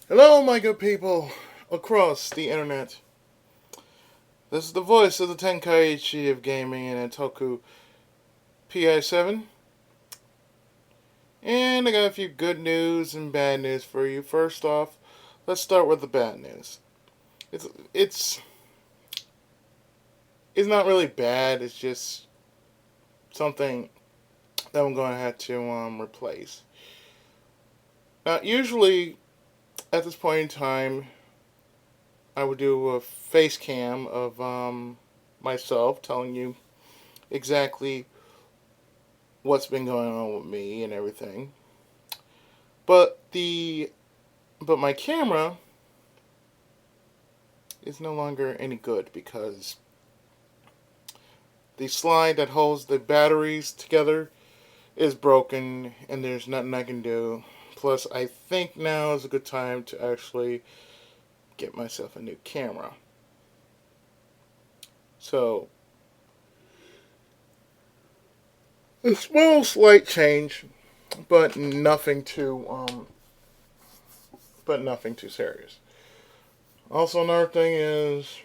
Hello, my good people across the internet. This is the voice of the Tenkaichi of gaming and Toku PI7. And I got a few good news and bad news for you. First off, let's start with the bad news. It's it's it's not really bad. It's just something that I'm going to have to replace. Now, usually at this point in time, I would do a face cam of myself telling you exactly what's been going on with me and everything. But the but my camera is no longer any good because the slide that holds the batteries together is broken and there's nothing I can do. Plus, I think now is a good time to actually get myself a new camera. So, a small slight change, but nothing too serious. Also, another thing is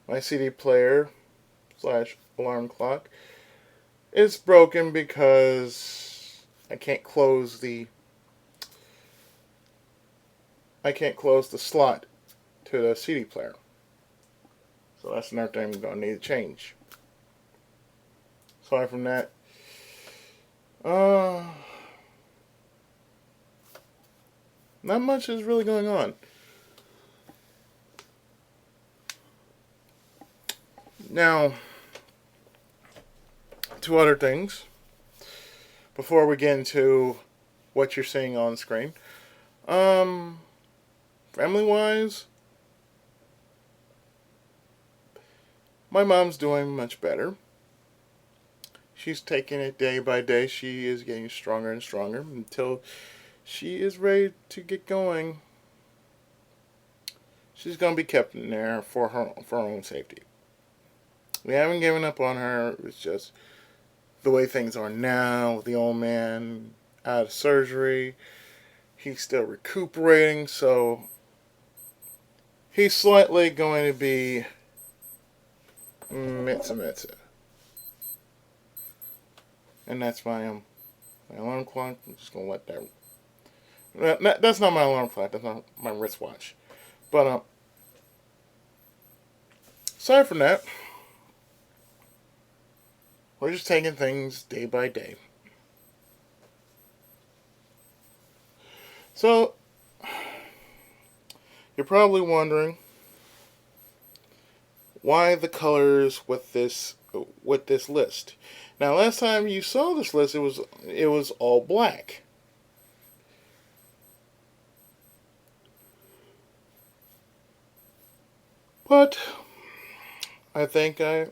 my CD player slash alarm clock is broken because I can't close the slot to the CD player. So that's another thing I'm gonna need to change. Aside from that, uh, not much is really going on. Now, two other things before we get into what you're seeing on screen. Um, Family wise, my mom's doing much better. She's taking it day by day. She is getting stronger and stronger until she is ready to get going. She's gonna be kept in there for her own safety. We haven't given up on her. It's just the way things are now. The old man out of surgery. He's still recuperating, so he's slightly going to be Mitsa. And that's my alarm clock. I'm just gonna let that. That's not my alarm clock. That's not my wristwatch. But aside from that, we're just taking things day by day. So you're probably wondering why the colors with this list. Now, last time you saw this list, it was all black. But I think I,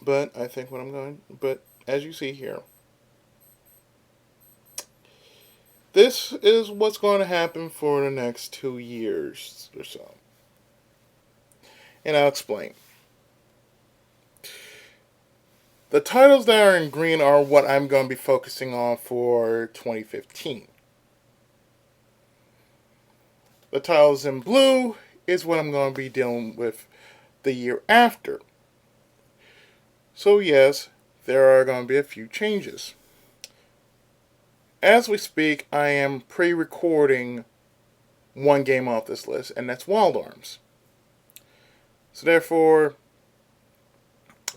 I think what I'm going, but as you see here, this is what's going to happen for the next 2 years or so. And I'll explain. The titles that are in green are what I'm going to be focusing on for 2015. The titles in blue is what I'm going to be dealing with the year after. So, yes, there are going to be a few changes. As we speak, I am pre recording one game off this list, and that's Wild Arms. So, therefore,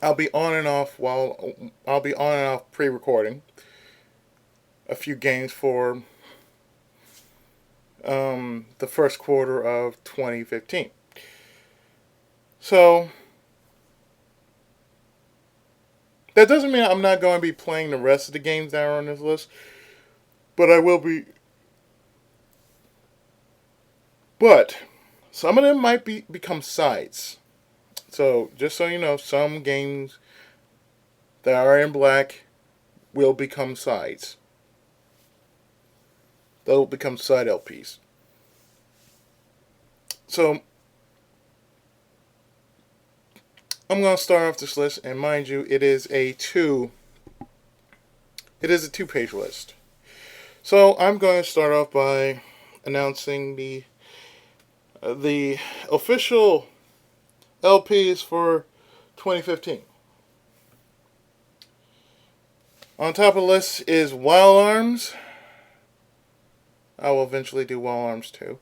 I'll be on and off pre recording a few games for the first quarter of 2015. So, that doesn't mean I'm not going to be playing the rest of the games that are on this list, but I will be. But some of them might become sides. So, just so you know, some games that are in black will become sides. They'll become side LPs. So, I'm going to start off this list, and mind you, it is a two-page list. So, I'm going to start off by announcing the official LPs for 2015. On top of the list is Wild Arms. I will eventually do Wild Arms too.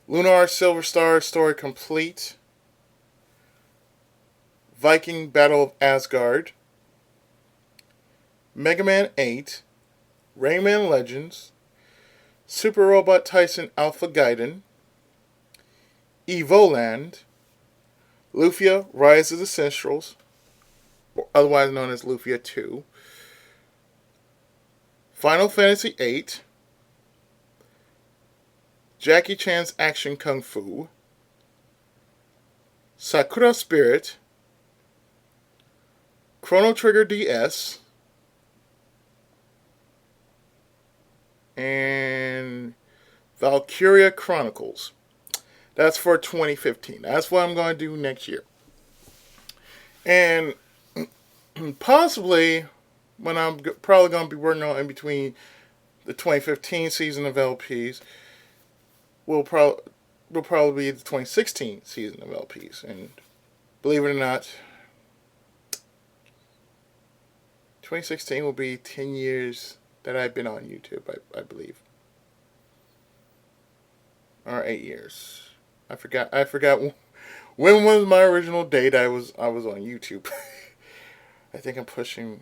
Lunar Silver Star Story Complete. Viking Battle of Asgard. Mega Man 8. Rayman Legends. Super Robot Tyson Alpha Gaiden. Evoland. Lufia Rise of the Sensuals, otherwise known as Lufia 2. Final Fantasy VIII. Jackie Chan's Action Kung Fu. Sakura Spirit. Chrono Trigger DS. And Valkyria Chronicles. That's for 2015. That's what I'm going to do next year. And possibly, when I'm probably going to be working on in between the 2015 season of LPs, will probably be the 2016 season of LPs. And believe it or not, 2016 will be 10 years that I've been on YouTube, I believe. Or 8 years. I forgot when was my original date I was on YouTube. I think I'm pushing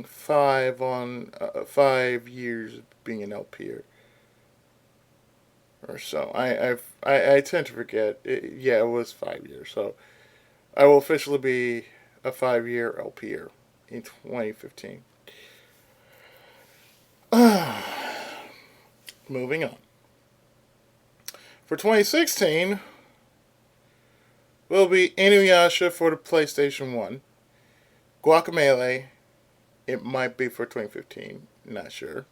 5 years being an LP or so. I tend to forget. It was 5 years. So I will officially be a 5-year LPer in 2015. Moving on. For 2016, will be Inuyasha for the PlayStation 1. Guacamelee, it might be for 2015, not sure.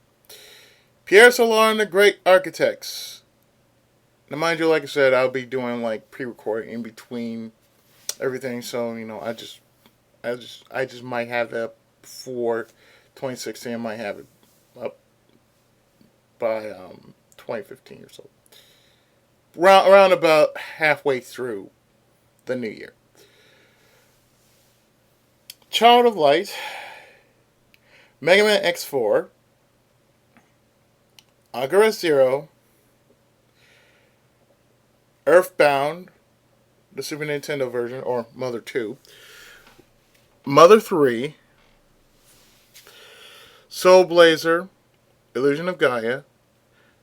Pierre Solar and the Great Architects. Now, mind you, like I said, I'll be doing like pre-recording in between everything, so I just might have that before 2016. I might have it up by 2015 or so. Around about halfway through the new year. Child of Light, Mega Man X4, Agora Zero, Earthbound, the Super Nintendo version, or Mother 2, Mother 3, Soul Blazer, Illusion of Gaia,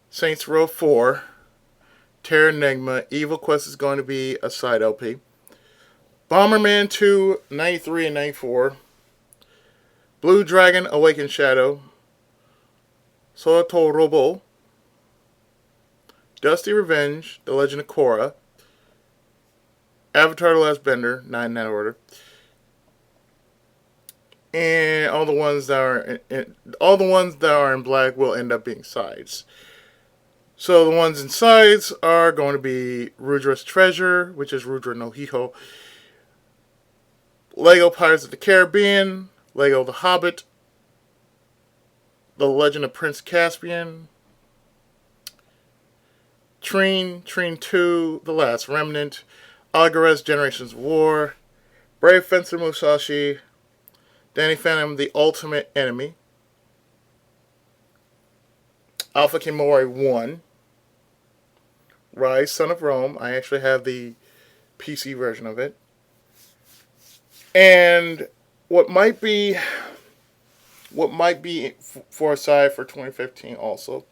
Saints Row 4, Terra Enigma, Evil Quest is going to be a side LP. Bomberman 2, 93 and 94. Blue Dragon, Awakened Shadow. Soto Robo. Dusty Revenge, The Legend of Korra. Avatar The Last Bender, 9 in that order. And all the ones that are in black will end up being sides. So the ones in sides are going to be Rudra's Treasure, which is Rudra no Hiho, Lego Pirates of the Caribbean, Lego The Hobbit, The Legend of Prince Caspian, Trine 2, The Last Remnant, Algarez Generations of War, Brave Fencer Musashi, Danny Phantom The Ultimate Enemy, Alpha Kimori 1, Rise, Son of Rome. I actually have the PC version of it. And what might be for a side for 2015 also,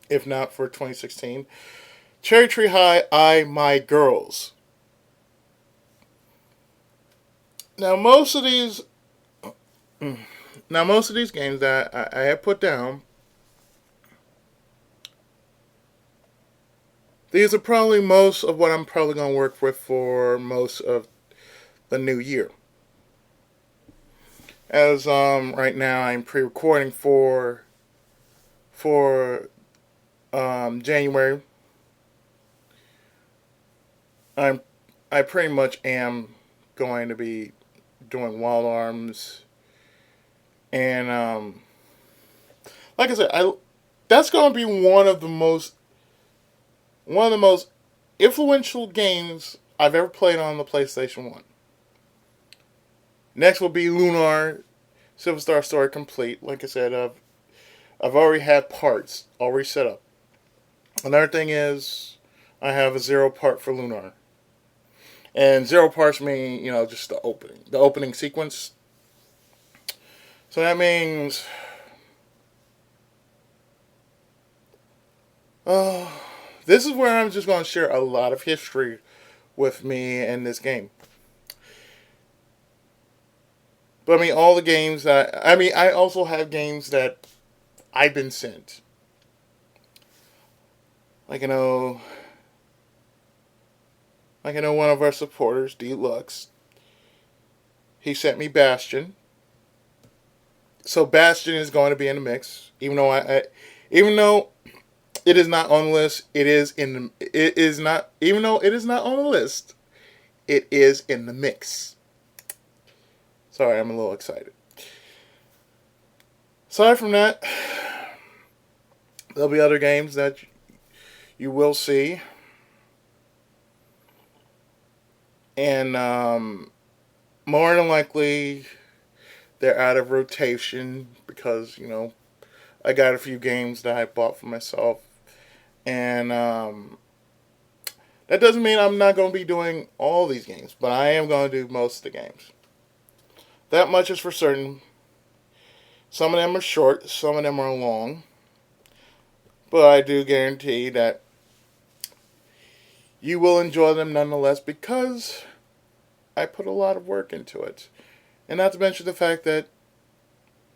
if not for 2016, Cherry Tree High, I My Girls. Now most of these games that I have put down, these are probably most of what I'm probably going to work with for most of the new year. As right now I'm pre-recording for January. I pretty much am going to be doing Wild Arms and like I said, I that's going to be one of the most influential games I've ever played on the PlayStation 1. Next will be Lunar Silver Star Story Complete. Like I said, I've already had parts already set up. Another thing is I have a zero part for Lunar. And zero parts mean, just the opening sequence. So that means, oh, this is where I'm just going to share a lot of history with me in this game. But I mean, all the games I also have games that I've been sent. Like, one of our supporters, Deluxe, he sent me Bastion. So Bastion is going to be in the mix, even though it is not on the list. It is not, even though it is not on the list. It is in the mix. Sorry, I'm a little excited. Aside from that, there'll be other games that you will see, and more than likely they're out of rotation because I got a few games that I bought for myself, and that doesn't mean I'm not going to be doing all these games, but I am going to do most of the games. That much is for certain. Some of them are short, some of them are long, but I do guarantee that you will enjoy them nonetheless because I put a lot of work into it. And not to mention the fact that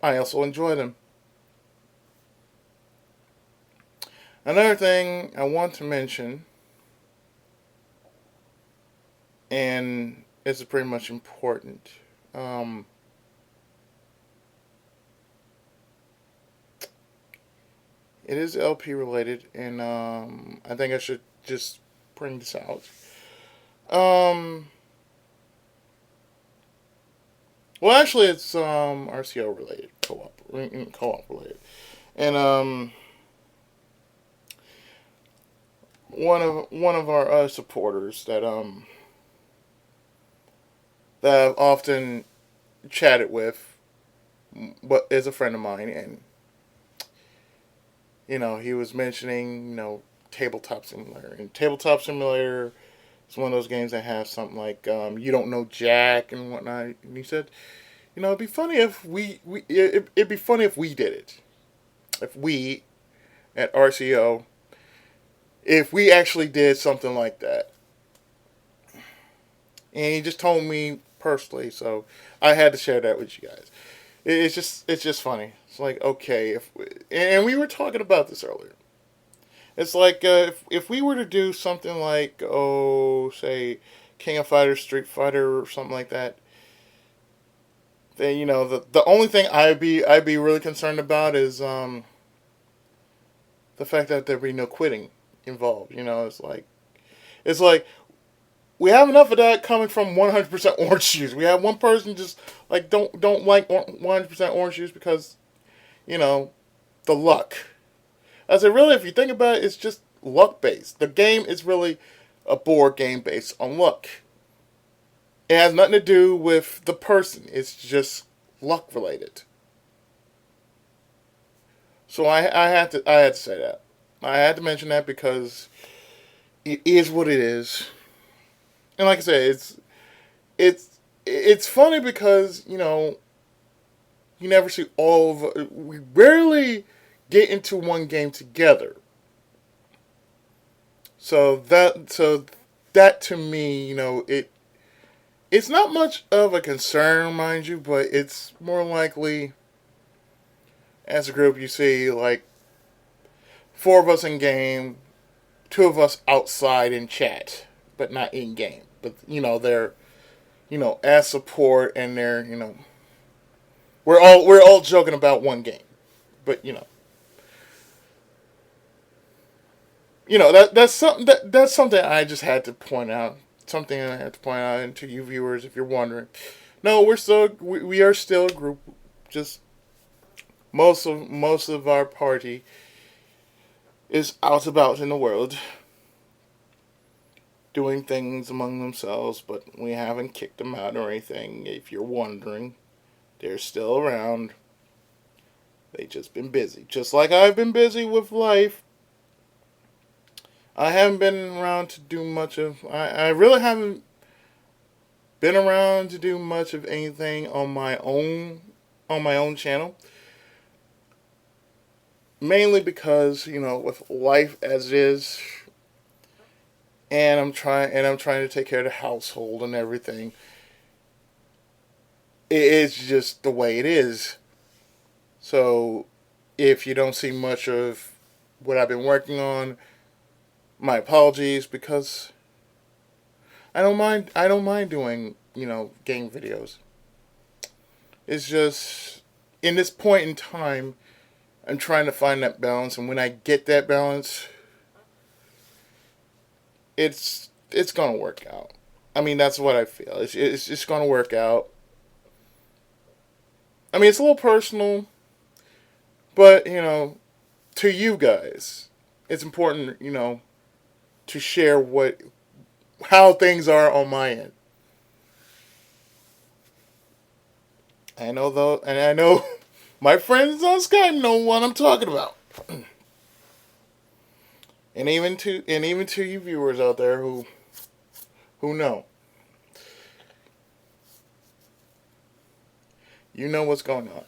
I also enjoy them. Another thing I want to mention, and it's pretty much important, it is LP related, and I think I should just bring this out. Well, actually, it's RCO related, co-op related, and one of our supporters that I've often chatted with, but is a friend of mine, and he was mentioning Tabletop Simulator, and Tabletop Simulator is one of those games that have something like you don't know Jack and whatnot, and he said, it'd be funny if it'd be funny if we did it, if we at RCO, if we actually did something like that. And he just told me personally, so I had to share that with you guys. It's just funny. It's like, okay, and we were talking about this earlier. It's like if we were to do something like say King of Fighters, Street Fighter, or something like that, then the only thing I'd be really concerned about is the fact that there'd be no quitting involved. It's like we have enough of that coming from 100% orange juice. We have one person just like don't like 100% orange juice because the luck. I said, really, if you think about it, it's just luck based. The game is really a board game based on luck. It has nothing to do with the person. It's just luck related. So I had to say that. I had to mention that because it is what it is. And like I said, it's funny because you never see we rarely get into one game together. So that to me, it's not much of a concern, mind you, but it's more likely as a group you see like 4 of us in game, 2 of us outside in chat, but not in game. But they're as support, and they're we're all joking about one game, but that's something I just had to point out. Something I had to point out to you viewers if you're wondering. No, we are still a group, just Most of our party is out about in the world doing things among themselves, but we haven't kicked them out or anything. If you're wondering, they're still around. They just been busy. Just like I've been busy with life. I haven't been around to do much of I really haven't been around to do much of anything on my own channel. Mainly because, with life as it is, and I'm trying to take care of the household and everything. It's just the way it is. So if you don't see much of what I've been working on, my apologies, because I don't mind doing, game videos. It's just in this point in time I'm trying to find that balance, and when I get that balance, it's gonna work out. I mean, that's what I feel. It's just gonna work out. I mean, it's a little personal, but to you guys, it's important, to share how things are on my end. I know though, and I know my friends on Skype know what I'm talking about. And even to you viewers out there who know, you know what's going on.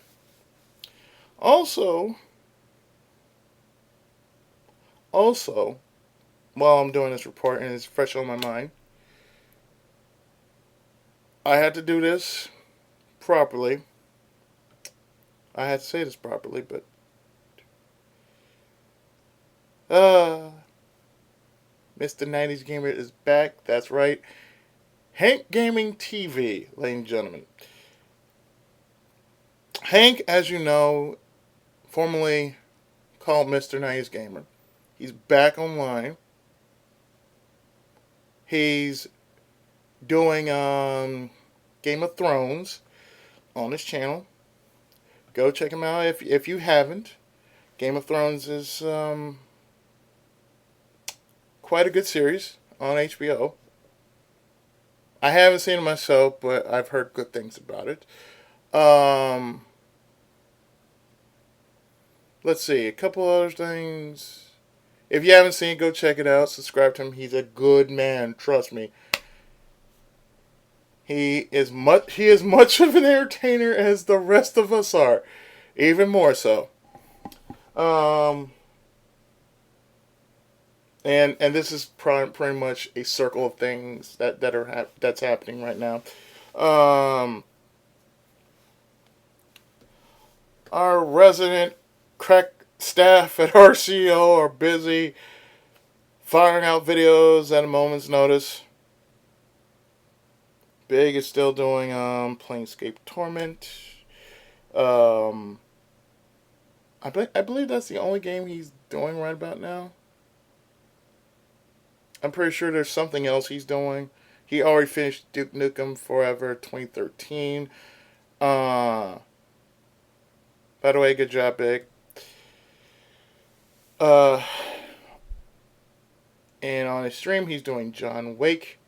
Also, also, while I'm doing this report and it's fresh on my mind, I had to do this properly. I had to say this properly, but uh, Mr. 90s Gamer is back. That's right, Hank Gaming TV, ladies and gentlemen. Hank, as you know, formerly called Mr. 90s Gamer, he's back online. He's doing Game of Thrones on his channel. Go check him out if you haven't. Game of Thrones is quite a good series on HBO. I haven't seen it myself, but I've heard good things about it. Um, let's see, a couple other things. If you haven't seen it, go check it out. Subscribe to him. He's a good man. Trust me. He is much of an entertainer as the rest of us are, even more so. Um, and this is pretty much a circle of things that's happening right now. Um, our resident crack staff at RCO are busy firing out videos at a moment's notice. Big is still doing Planescape Torment. Um, I believe that's the only game he's doing right about now. I'm pretty sure there's something else he's doing. He already finished Duke Nukem Forever 2013. Uh, by the way, good job, Big. Uh, and on his stream, he's doing John Wake.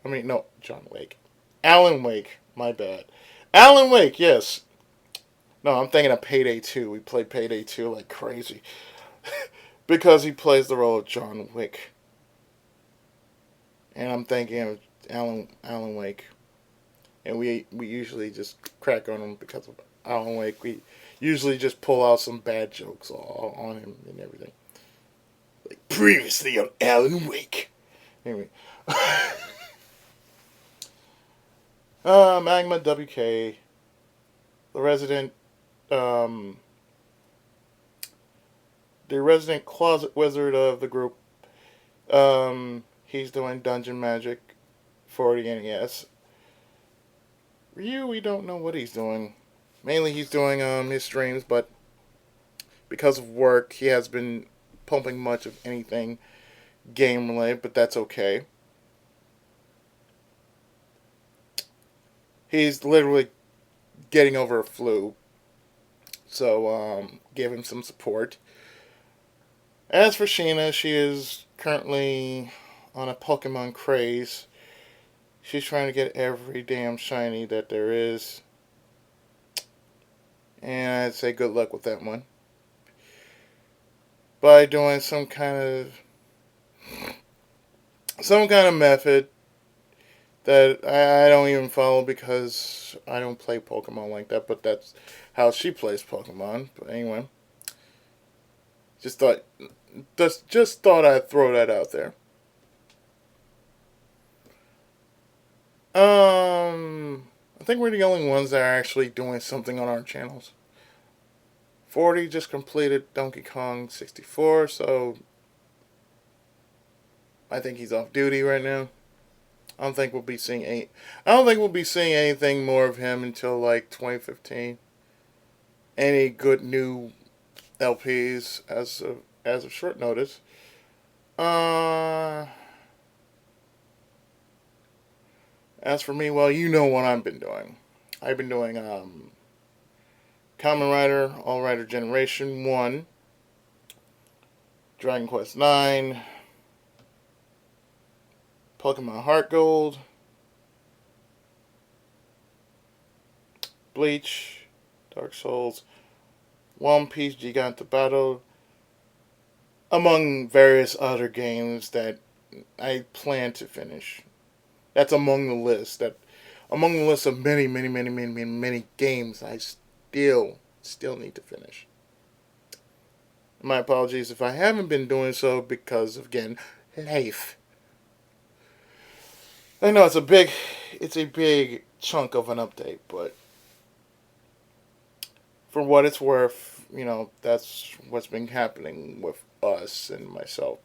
I mean, no, John Wake. Alan Wake. My bad. Alan Wake, yes. No, I'm thinking of Payday 2. We played Payday 2 like crazy. Because he plays the role of John Wick. And I'm thinking of Alan Wake. And we usually just crack on him because of Alan Wake. We usually just pull out some bad jokes on him and everything. Like, previously on Alan Wake. Anyway. Magma WK. The resident um, the resident closet wizard of the group. He's doing Dungeon Magic for the NES. Ryu, we don't know what he's doing. Mainly he's doing his streams, but because of work, he has been pumping much of anything game related, but that's okay. He's literally getting over a flu, So give him some support. As for Sheena, she is currently on a Pokemon craze. She's trying to get every damn shiny that there is. And I'd say good luck with that one. By doing some kind of method that I don't even follow because I don't play Pokemon like that, but that's how she plays Pokemon. But anyway, just thought just thought I'd throw that out there. I think we're the only ones that are actually doing something on our channels. 40 just completed Donkey Kong 64, so I think he's off duty right now. I don't think we'll be seeing anything more of him until like 2015. Any good new LPs as of short notice. Uh, as for me, well, you know what I've been doing. I've been doing Kamen Rider, All Rider Generation 1, Dragon Quest 9, Pokemon Heart Gold, Bleach, Dark Souls, One Piece Gigante Battle, among various other games that I plan to finish. That's among the list of many games I still need to finish. My apologies if I haven't been doing so because of, again, life. I know it's a big chunk of an update, but for what it's worth, that's what's been happening with us and myself.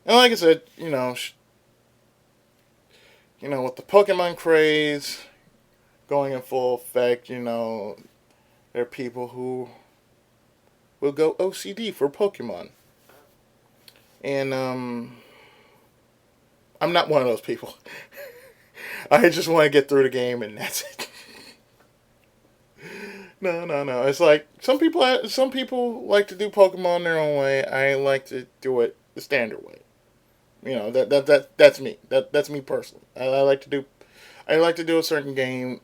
And like I said, with the Pokemon craze going in full effect, there are people who will go OCD for Pokemon. And I'm not one of those people. I just want to get through the game and that's it. No. It's like some people like to do Pokemon their own way. I like to do it the standard way. That's me. That's me personally. I like to do a certain game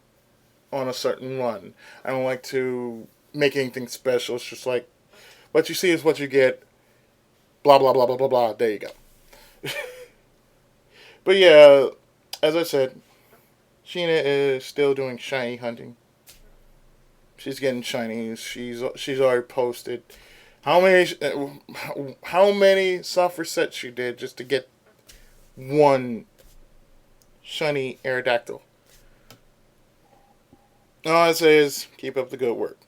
on a certain run. I don't like to make anything special. It's just like what you see is what you get. Blah blah blah blah blah blah. There you go. But yeah, as I said, Sheena is still doing shiny hunting. She's getting shinies. She's already posted how many software sets she did just to get one shiny Aerodactyl. All I say is keep up the good work.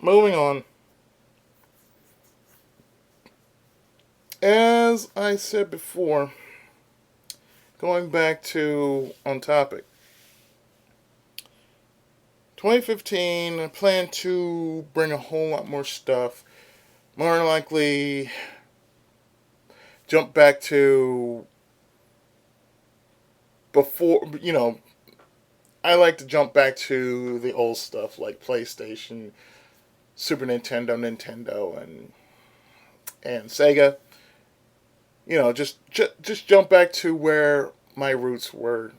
Moving on. As I said before, going back to on topic. 2015, I plan to bring a whole lot more stuff. More likely, jump back to before, I like to jump back to the old stuff like PlayStation, Super Nintendo, and Sega. Just jump back to where my roots were.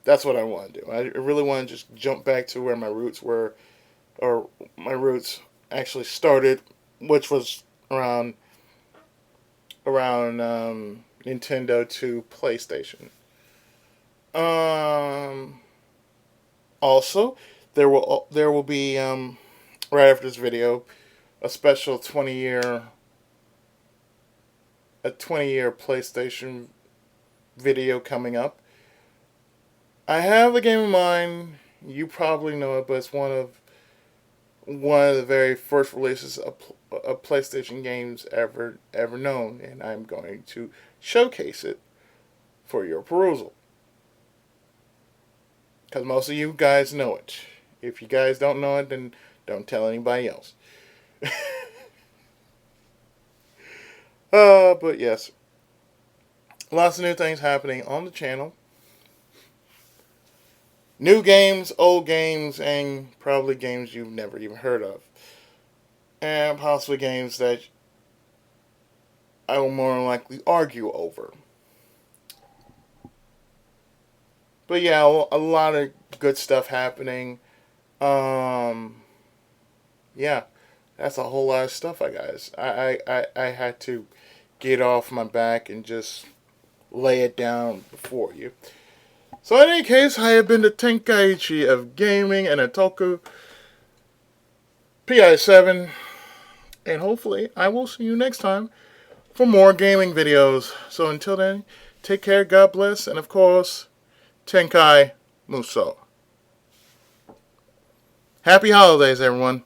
That's what I want to do. I really want to just jump back to where my roots were, or my roots actually started, which was around Nintendo to PlayStation. Um, Also, there will be right after this video a special 20-year PlayStation video coming up. I have a game in mind. You probably know it, but it's one of the very first releases of PlayStation games ever known, and I'm going to showcase it for your perusal. Because most of you guys know it. If you guys don't know it, then don't tell anybody else. But yes, lots of new things happening on the channel. New games, old games, and probably games you've never even heard of. And possibly games that I will more than likely argue over. But yeah, a lot of good stuff happening. Um, yeah, that's a whole lot of stuff, I guys. I had to get off my back and just lay it down before you. So in any case, I have been the Tenkaichi of gaming and Otaku PI7, and hopefully I will see you next time for more gaming videos. So until then, take care, God bless, and of course, Tenkai Muso. Happy holidays, everyone.